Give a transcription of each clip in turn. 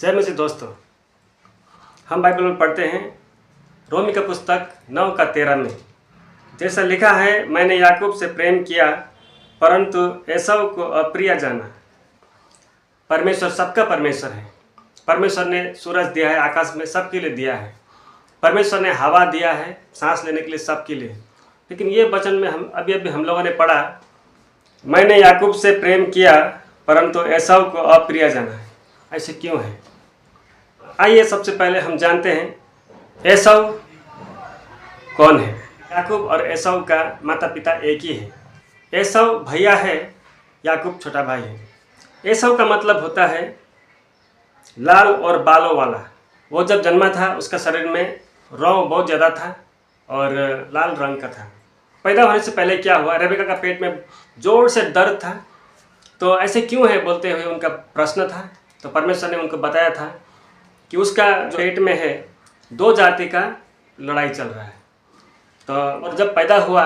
जय मसीह दोस्तों, हम बाइबल में पढ़ते हैं रोमी का पुस्तक 9 का 13 में जैसा लिखा है, मैंने याकूब से प्रेम किया परंतु एसाव को अप्रिय जाना। परमेश्वर सबका परमेश्वर है। परमेश्वर ने सूरज दिया है, आकाश में सबके लिए दिया है। परमेश्वर ने हवा दिया है सांस लेने के लिए सबके लिए। लेकिन ये वचन में अभी हम लोगों ने पढ़ा, मैंने याकूब से प्रेम किया परंतु एसाव को अप्रिय जाना है। ऐसे क्यों है? आइए सबसे पहले हम जानते हैं एसाव कौन है। याकूब और एसाव का माता पिता एक ही है। एसाव भैया है, याकूब छोटा भाई है। एसाव का मतलब होता है लाल और बालों वाला। वो जब जन्मा था उसका शरीर में रौं बहुत ज़्यादा था और लाल रंग का था। पैदा होने से पहले क्या हुआ, रेबेका का पेट में जोर से दर्द था। तो ऐसे क्यों है बोलते हुए उनका प्रश्न था। तो परमेश्वर ने उनको बताया था कि उसका जो पेट में है 2 जाति का लड़ाई चल रहा है। तो और जब पैदा हुआ,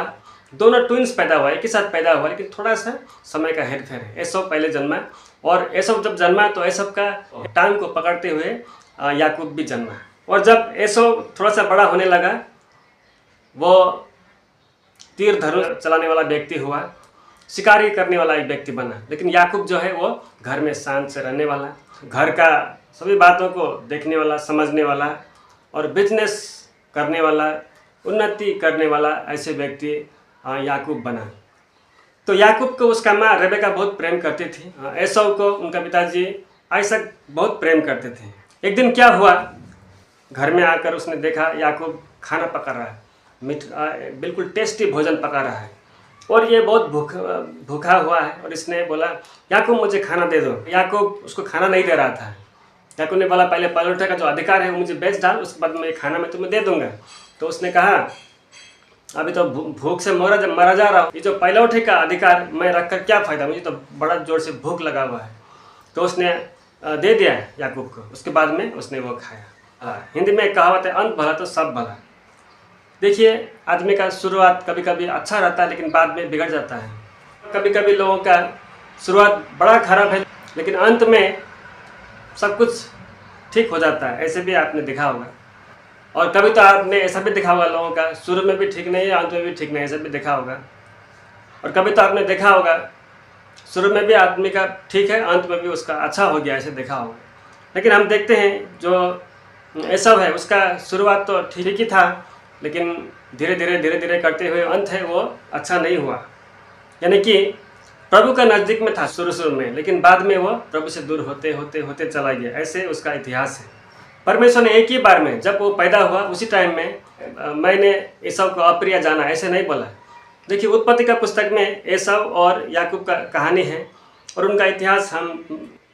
दोनों ट्विंस पैदा हुआ, एक ही साथ पैदा हुआ, लेकिन थोड़ा सा समय का हेर फेर है। एसाव पहले जन्मा और एसाव जब जन्मा तो एसाव का टांग को पकड़ते हुए याकूब भी जन्मा। और जब एसाव थोड़ा सा बड़ा होने लगा, वो तीर धनुष चलाने वाला व्यक्ति हुआ, शिकारी करने वाला एक व्यक्ति बना। लेकिन याकूब जो है वो घर में शांत से रहने वाला, घर का सभी बातों को देखने वाला, समझने वाला और बिजनेस करने वाला, उन्नति करने वाला ऐसे व्यक्ति याकूब बना। तो याकूब को उसका माँ रेबेका बहुत प्रेम करती थी। एसाव को उनका पिताजी आइसक बहुत प्रेम करते थे। एक दिन क्या हुआ, घर में आकर उसने देखा याकूब खाना पका रहा है, बिल्कुल टेस्टी भोजन पका रहा है और ये बहुत भूखा हुआ है। और इसने बोला, याकूब मुझे खाना दे दो। याकूब उसको खाना नहीं दे रहा था। याकूब ने बोला, पहले पलौठे का जो अधिकार है वो मुझे बेच डाल, उसके बाद मैं खाना मैं तुम्हें दे दूंगा। तो उसने कहा, अभी तो भूख से मरा जा रहा हूँ, ये जो पलौठे का अधिकार मैं रखकर क्या फ़ायदा, मुझे तो बड़ा जोर से भूख लगा हुआ है। तो उसने दे दिया याकूब को। उसके बाद में उसने वो खाया। हिंदी में एक कहावत है, अंत भला तो सब भला। देखिए, आदमी का शुरुआत कभी कभी अच्छा रहता है लेकिन बाद में बिगड़ जाता है। कभी कभी लोगों का शुरुआत बड़ा खराब है लेकिन अंत में सब कुछ ठीक हो जाता है। ऐसे भी आपने देखा होगा। और कभी तो आपने ऐसा भी देखा होगा, लोगों का शुरू में भी ठीक नहीं है, अंत में भी ठीक नहीं, ऐसा भी देखा होगा। और कभी तो आपने देखा होगा शुरू में भी आदमी का ठीक है, अंत में भी उसका अच्छा हो गया, ऐसे देखा होगा। लेकिन हम देखते हैं जो एसाव है उसका शुरुआत तो ठीक ही था, लेकिन धीरे धीरे करते हुए अंत है वो अच्छा नहीं हुआ। यानी कि प्रभु का नज़दीक में था शुरू में, लेकिन बाद में वो प्रभु से दूर होते चला गया। ऐसे उसका इतिहास है। परमेश्वर ने एक ही बार में जब वो पैदा हुआ उसी टाइम में मैंने एसाव को अप्रिय जाना, ऐसे नहीं बोला। देखिए, उत्पत्ति का पुस्तक में एसाव और याकूब का कहानी है और उनका इतिहास हम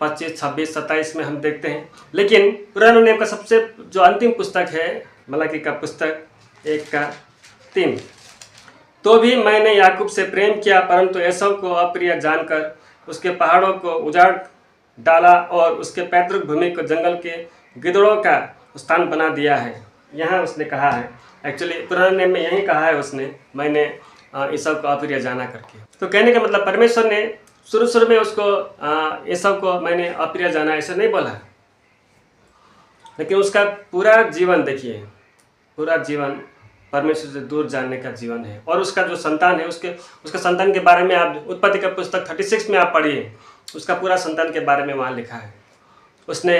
25, 26, 27 में हम देखते हैं। लेकिन पुराने नियम का सबसे जो अंतिम पुस्तक है, मलाकी का पुस्तक 1 का 3, तो भी मैंने याकूब से प्रेम किया परंतु एसाव को अप्रिय जानकर उसके पहाड़ों को उजाड़ डाला और उसके पैतृक भूमि को जंगल के गिदड़ों का स्थान बना दिया है। यहाँ उसने कहा है, एक्चुअली पुराने नियम में यही कहा है उसने, मैंने एसाव को अप्रिय जाना करके। तो कहने का मतलब परमेश्वर ने शुरू में उसको एसाव को मैंने अप्रिय जाना ऐसे नहीं बोला, लेकिन उसका पूरा जीवन देखिए, पूरा जीवन परमेश्वर से दूर जानने का जीवन है। और उसका जो संतान है उसके संतान के बारे में आप उत्पत्ति का पुस्तक 36 में आप पढ़िए, उसका पूरा संतान के बारे में वहाँ लिखा है। उसने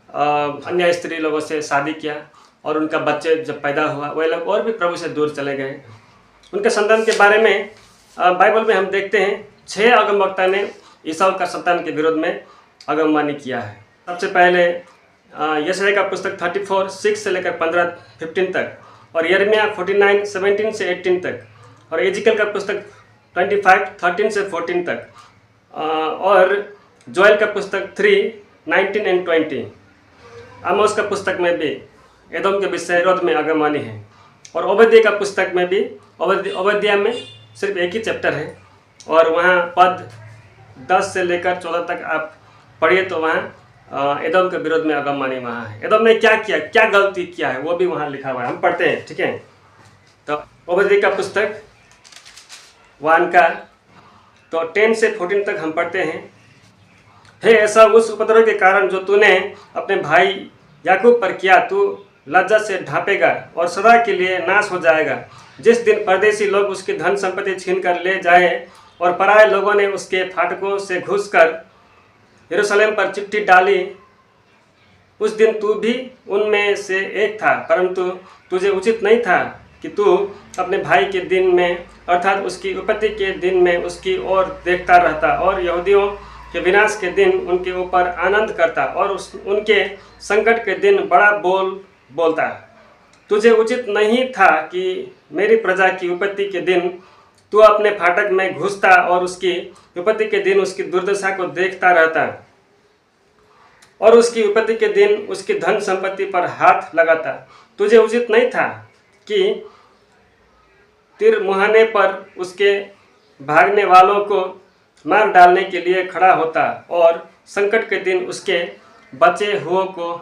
अन्य स्त्री लोगों से शादी किया और उनका बच्चे जब पैदा हुआ वह लोग और भी प्रभु से दूर चले गए। उनके संतान के बारे में बाइबल में हम देखते हैं 6 अगमवक्ता ने एसाव का संतान के विरोध में अगमवाणी किया है। सबसे पहले यशायाह का पुस्तक 34, 6 से लेकर 15 तक, और यिर्मयाह 49, 17 से 18 तक, और एजिकल का पुस्तक 25, 13 से 14 तक, और जोएल का पुस्तक 3, 19 and 20। आमोस का पुस्तक में भी एदोम के विरोध में अगमवाणी है। और ओबद्याह का पुस्तक में भी, ओबद्याह में सिर्फ एक ही चैप्टर है और वहाँ पद 10 से लेकर 14 तक आप पढ़िए तो वहाँ एदोम के विरोध में अगमवाणी वहाँ है। एदोम ने क्या किया, क्या गलती किया है, वो भी वहाँ लिखा हुआ है। हम पढ़ते हैं, ठीक है। तो ओबद्याह का पुस्तक 1 का तो 10 से 14 तक हम पढ़ते हैं। हे एसाव, उस उपद्रव के कारण जो तूने अपने भाई याकूब पर किया, तू लज्जा से ढांपेगा और सदा के लिए नाश हो जाएगा। जिस दिन परदेशी लोग उसकी धन संपत्ति छीन कर ले जाए और पराये लोगों ने उसके फाटकों से घुसकर यरूशलेम पर चिट्ठी डाली, उस दिन तू भी उनमें से एक था, परंतु तुझे उचित नहीं था कि तू अपने भाई के दिन में अर्थात उसकी उपत्ति के दिन में उसकी ओर देखता रहता और यहूदियों के विनाश के दिन उनके ऊपर आनंद करता और उनके संकट के दिन बड़ा बोलता। तुझे उचित नहीं था कि मेरी प्रजा की उपत्ति के दिन तू अपने फाटक में घुसता और उसकी विपत्ति के दिन उसकी दुर्दशा को देखता रहता और उसकी विपत्ति के दिन उसकी धन संपत्ति पर हाथ लगाता। तुझे उचित नहीं था कि तीर मुहाने पर उसके भागने वालों को मार डालने के लिए खड़ा होता और संकट के दिन उसके बचे हुओं को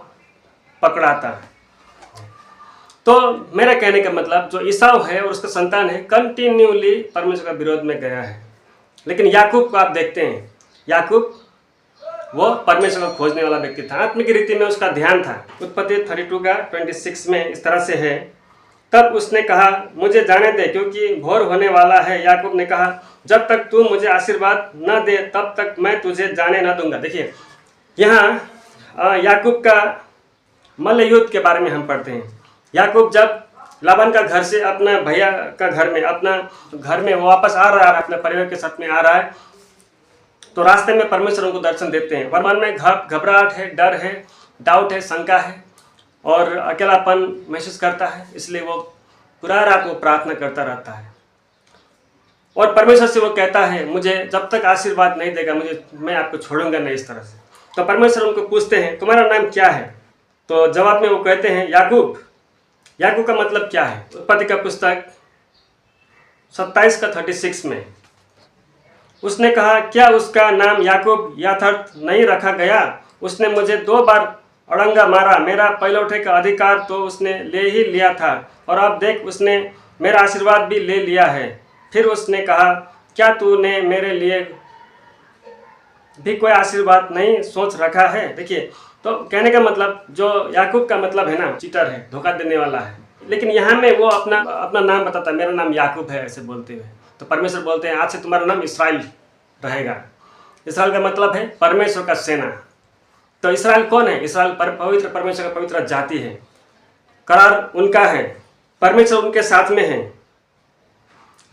पकड़ाता। तो मेरा कहने का मतलब, जो ईसाव है और उसका संतान है, कंटिन्यूली परमेश्वर का विरोध में गया है। लेकिन याकूब को आप देखते हैं, याकूब वो परमेश्वर को खोजने वाला व्यक्ति था, आत्मिक रीति में उसका ध्यान था। उत्पत्ति 32 का 26 में इस तरह से है, तब उसने कहा, मुझे जाने दे क्योंकि भोर होने वाला है। याकूब ने कहा, जब तक तू मुझे आशीर्वाद न दे तब तक मैं तुझे जाने न दूंगा। देखिए, यहाँ याकूब का मल्ल युद्ध के बारे में हम पढ़ते हैं। याकूब जब लाबान का घर से अपना भैया का घर में, अपना घर में वापस आ रहा है, अपने परिवार के साथ में आ रहा है, तो रास्ते में परमेश्वर उनको दर्शन देते हैं। वर्तमान में घबराहट है, डर है, डाउट है, शंका है और अकेलापन महसूस करता है, इसलिए वो पूरा रात वो प्रार्थना करता रहता है और परमेश्वर से वो कहता है, मुझे जब तक आशीर्वाद नहीं देगा मैं आपको छोड़ूंगा नहीं, इस तरह से। तो परमेश्वर उनको पूछते हैं, तुम्हारा नाम क्या है? तो जवाब में वो कहते हैं, याकूब। याकूब का मतलब क्या है? उत्पत्ति का पुस्तक 27 का 36 में उसने कहा, क्या उसका नाम याकूब यथार्थ नहीं रखा गया? उसने मुझे 2 बार अड़ंगा मारा, मेरा पहलौठे का अधिकार तो उसने ले ही लिया था और अब देख उसने मेरा आशीर्वाद भी ले लिया है। फिर उसने कहा, क्या तूने मेरे लिए भी कोई आशीर्वाद नहीं सोच रखा है? देखिए, तो कहने का मतलब, जो याकूब का मतलब है ना, चीटर है, धोखा देने वाला है। लेकिन यहाँ में वो अपना नाम बताता है, मेरा नाम याकूब है, ऐसे बोलते हुए। तो परमेश्वर बोलते हैं, आज से तुम्हारा नाम इस्राएल रहेगा। इस्राएल का मतलब है परमेश्वर का सेना। तो इस्राएल कौन है? इस्राएल पवित्र परमेश्वर का पवित्र जाति है, करार उनका है, परमेश्वर उनके साथ में है,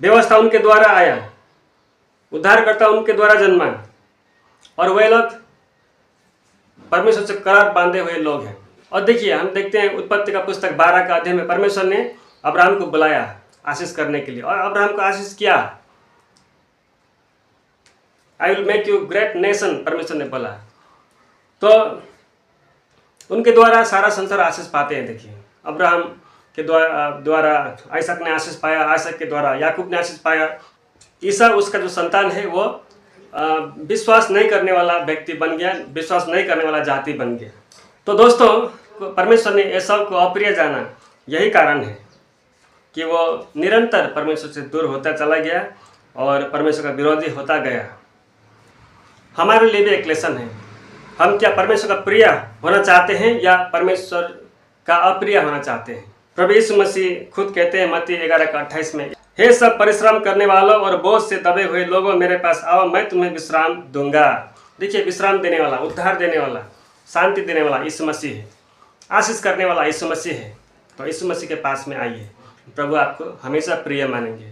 व्यवस्था उनके द्वारा आया, उद्धारकर्ता उनके द्वारा जन्मा और वे लोग परमेश्वर से करार बांधे हुए लोग हैं। और देखिए, हम देखते हैं उत्पत्ति का पुस्तक 12 का अध्याय में परमेश्वर ने अब्राहम को बुलाया आशीष करने के लिए और अब्राहम को आशीष किया। I will make you great nation, परमेश्वर ने बोला। तो उनके द्वारा सारा संसार आशीष पाते हैं। देखिए, अब्राहम के द्वारा आइसक ने आशीष पाया, आइसक के द्वारा याकूब ने आशीष पाया। ईसा उसका जो संतान है वो विश्वास नहीं करने वाला व्यक्ति बन गया, विश्वास नहीं करने वाला जाति बन गया। तो दोस्तों, परमेश्वर ने एसाव को अप्रिय जाना, यही कारण है कि वो निरंतर परमेश्वर से दूर होता चला गया और परमेश्वर का विरोधी होता गया। हमारे लिए भी एक लेसन है, हम क्या परमेश्वर का प्रिय होना चाहते हैं या परमेश्वर का अप्रिय होना चाहते हैं? प्रभु यीशु मसीह खुद कहते हैं मत्ती 11 का 28 में, हे सब परिश्रम करने वालों और बोझ से दबे हुए लोगों, मेरे पास आओ, मैं तुम्हें विश्राम दूंगा। देखिए, विश्राम देने वाला, उद्धार देने वाला, शांति देने वाला यीशु मसीह है, आशीष करने वाला यीशु मसीह है। तो यीशु मसीह के पास में आइए, प्रभु आपको हमेशा प्रिय मानेंगे।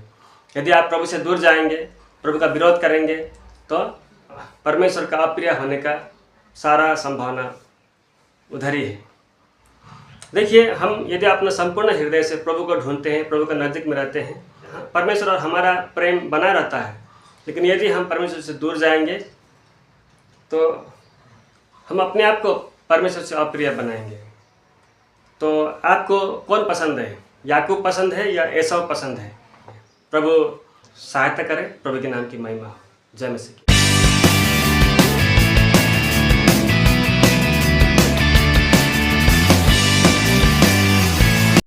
यदि आप प्रभु से दूर जाएंगे, प्रभु का विरोध करेंगे, तो परमेश्वर का अप्रिय होने का सारा संभावना उधर ही है। देखिए, हम यदि अपने संपूर्ण हृदय से प्रभु को ढूंढते हैं, प्रभु के नज़दीक में रहते हैं, परमेश्वर और हमारा प्रेम बना रहता है। लेकिन यदि हम परमेश्वर से दूर जाएंगे तो हम अपने आप को परमेश्वर से अप्रिय बनाएंगे। तो आपको कौन पसंद है? याकूब पसंद है या एसाव पसंद है? प्रभु सहायता करे, प्रभु के नाम की महिमा हो। जय मसीह।